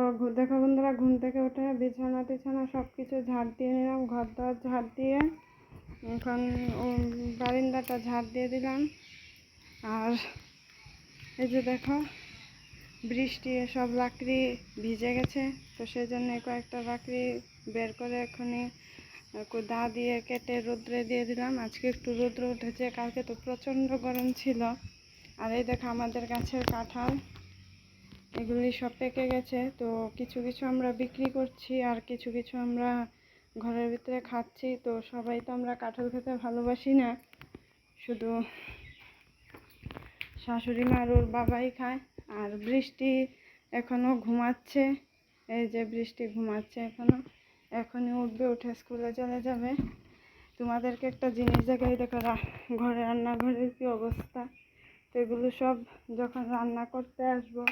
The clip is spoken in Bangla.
দেখো বন্ধুরা, ঘুম থেকে উঠে বিছানা টিছানা সব কিছু ঝাড় দিয়ে নিলাম, ঘর দর ঝাড় দিয়ে এখন বারান্দাটা ঝাড় দিয়ে দিলাম। আর এই যে দেখো বৃষ্টি সব লাকড়ি ভিজে গেছে, তো সেই জন্য কয়েকটা লাকড়ি বের করে এখনই দা দিয়ে কেটে রোদ্রে দিয়ে দিলাম। আজকে একটু রোদ্র উঠেছে, কালকে তো প্রচণ্ড গরম ছিল। আর এই দেখো আমাদের গাছের কাঁঠাল, এগুলি সব পেকে গেছে, তো কিছু কিছু আমরা বিক্রি করছি আর কিছু কিছু আমরা ঘরের ভিতরে খাচ্ছি। তো সবাই তো আমরা কাঁঠাল খেতে ভালোবাসি না, শুধু শাশুড়ি মা আর ওর বাবাই খায়। আর বৃষ্টি এখনও ঘুমাচ্ছে, এই যে বৃষ্টি ঘুমাচ্ছে এখনই উঠবে, উঠে স্কুলে চলে যাবে। তোমাদেরকে একটা জিনিস দেখাই, দেখো ঘরে রান্নাঘরের কি অবস্থা। তো এগুলো সব যখন রান্না করতে আসবো